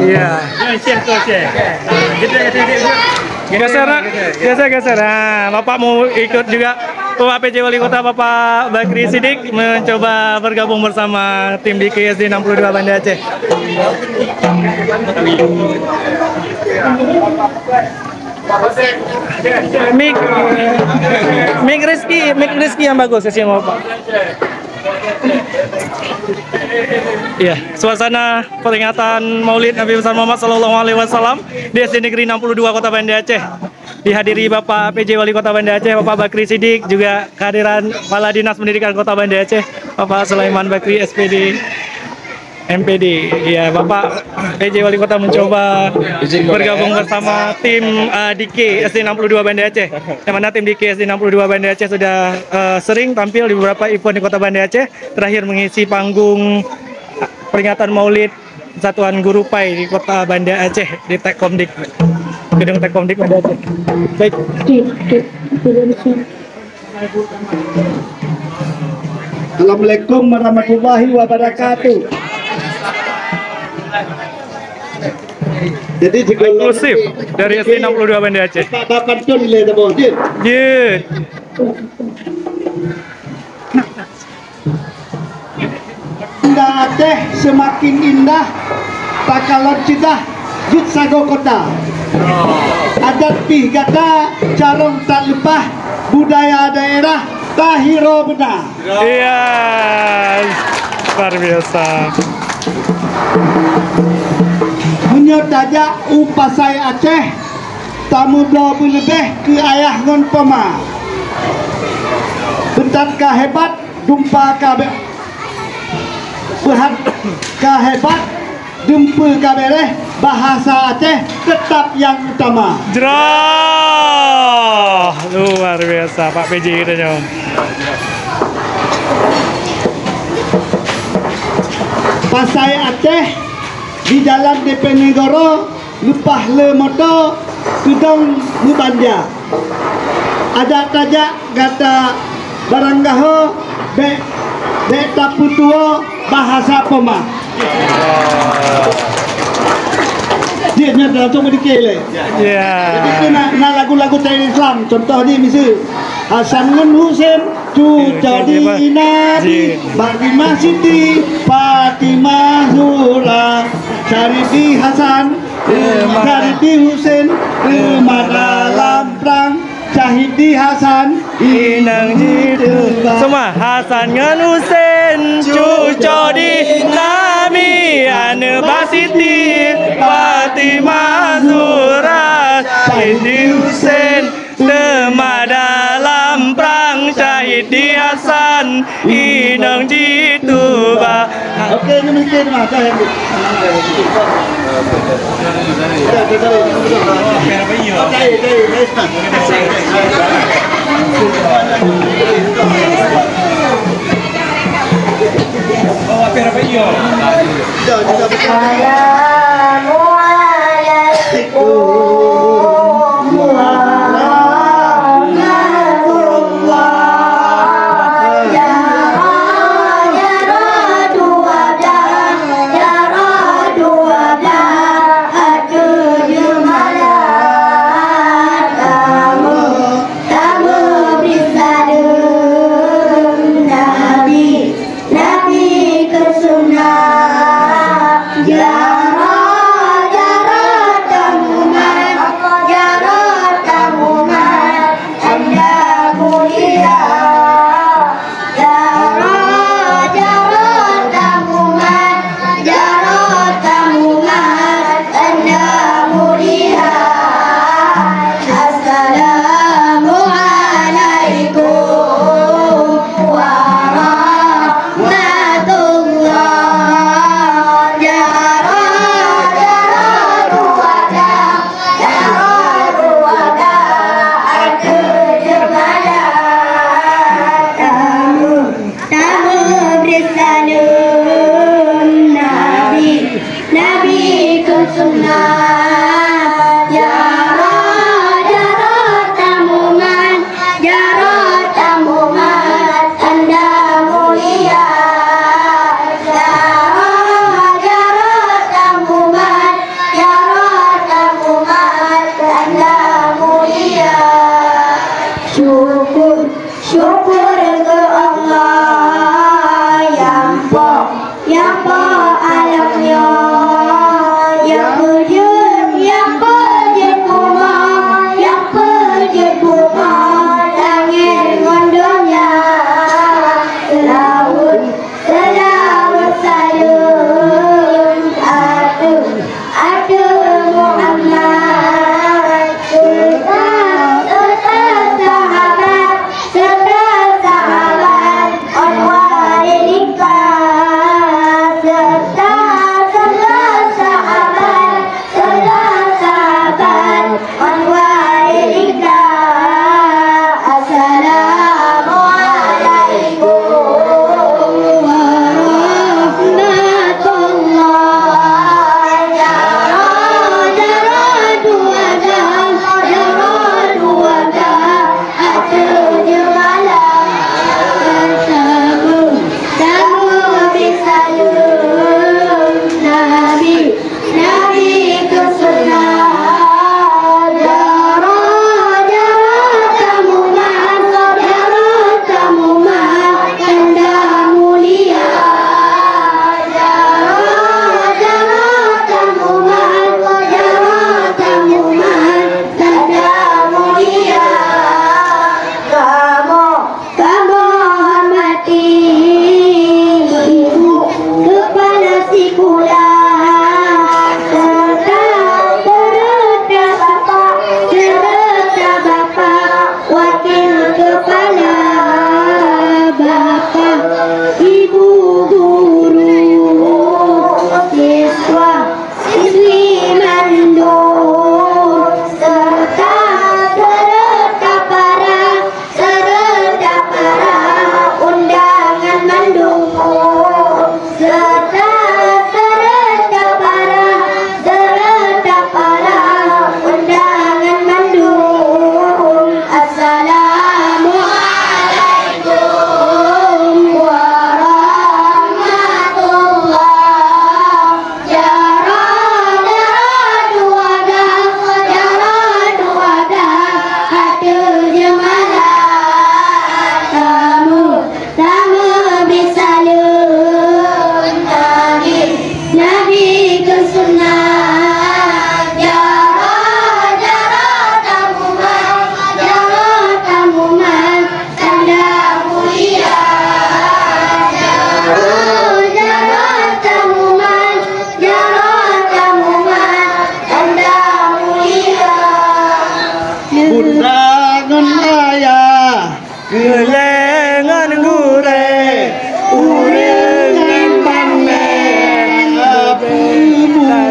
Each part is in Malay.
Iya. Geser. Nah, Bapak mau ikut juga. Bapak PJ Wali Kota Bapak Bakri Siddiq mencoba bergabung bersama tim di KSD 62 Banda Aceh. Mik Rizky yang bagus sih Bapak. Iya, suasana peringatan Maulid Nabi besar Muhammad SAW di SD Negeri 62 Kota Banda Aceh. Dihadiri Bapak PJ Wali Kota Banda Aceh, Bapak Bakri Siddiq, juga kehadiran Kepala Dinas Pendidikan Kota Banda Aceh, Bapak Sulaiman Bakri SPD MPD. Ya, Bapak PJ Wali Kota mencoba bergabung bersama tim DK SD 62 Banda Aceh. Yang mana tim DK SD 62 Banda Aceh sudah sering tampil di beberapa event di Kota Banda Aceh. Terakhir mengisi panggung peringatan Maulid Satuan Guru Pai di Kota Banda Aceh di Tekkomdik, gedung Tekkomdik Banda Aceh. Baik. Assalamualaikum warahmatullahi wabarakatuh. Jadi inklusif dari SD 62 Banda Aceh. Bapak Tun le demo din. Ye. Indah Aceh semakin indah takalon cidah jut sago kota. Adat pih gata carong tak lepah budaya daerah tahiro benar. Iya. Luar biasa. Menyot aja upasai Aceh tamu 20 lebih ke ayah ngon pema. Bentar hebat dumpa kabe berhat hebat dumpa kabeleh bahasa Aceh tetap yang utama. Jerah, luar biasa Pak PJ kita nyom. Pasai Aceh di jalan DP Negoro lepah le moto tudong mubanja. Ada tajak kata baranggaho be taputuo bahasa pema. Dia nyata langsung berdikir. Ya. Jadi na lagu-lagu dari Islam. Contoh ni misal Hasan ngan Husain jadi Nabi, Fatimah Siti, Fatimah Zura, Syarifi Hasan, Syarifi Husain, rumah dalam perang, Syahidi Hasan, Inang jitu. Semua Hasan ngan Husain, cucu di Nabi, Anba Siti, Fatimah Zura, Syahidi Husain, tema dalam perang, Syahidi Hasan, Inang jitu ba. Okey, ni mungkin masa yang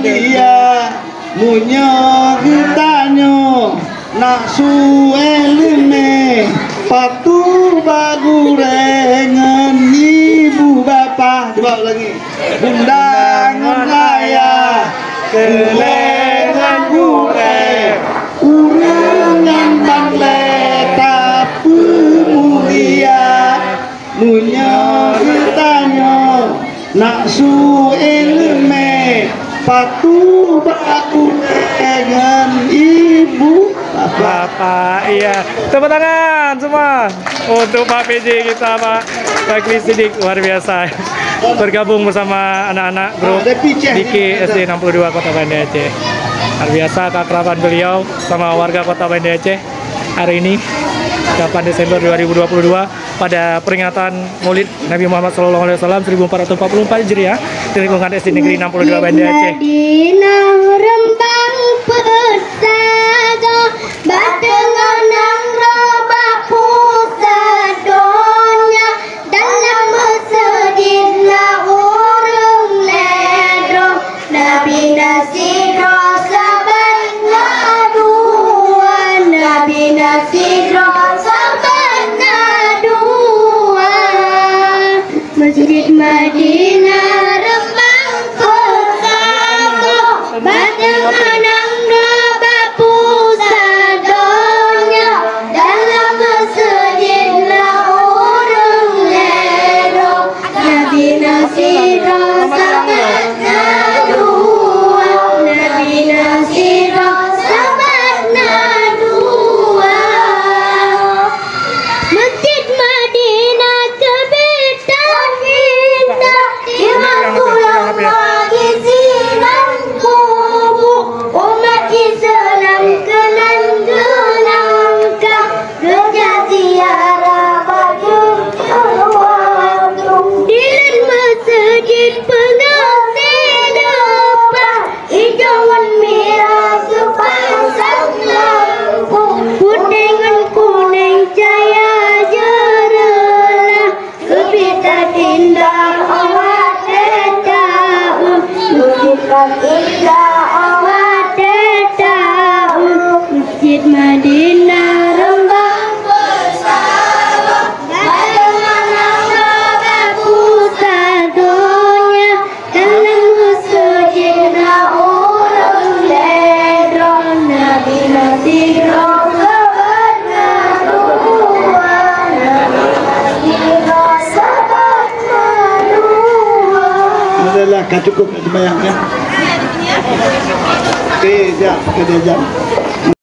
dia munyo getanyo nak sueleme patu bagurengan ibu bapa. Coba lagi. Undangan raya kelengan gureng urengan bangleta pemulia munyo getanyo nak sueleme patu bagurengan ibu Bapak, iya. Tepuk tangan semua untuk Pak PJ kita, Pak Bakri Siddiq, luar biasa. Bergabung bersama anak-anak grup Diki SD 62 Kota Banda Aceh. Luar biasa keakraban beliau sama warga Kota Banda Aceh hari ini 8 Desember 2022 pada peringatan Maulid Nabi Muhammad SAW 1444 Hijriah di lingkungan SD Negeri 62 Banda Aceh. Batenganang robak pusat donya dalam masjidlah urung ledro Nabi Nasidro saban ngaduan Nabi Nasidro saban ngaduan Masjid Madinah Rembang Kota Batenganang Masjid Madinah Rembang bersama Batenganang robak pusat donya dalam masjidlah urung ledro Nabi Nasidro saban ngaduan Nabi Nasidro saban ngaduan. Adalah cukup sembahyang ya. Oke, siap, kita jam.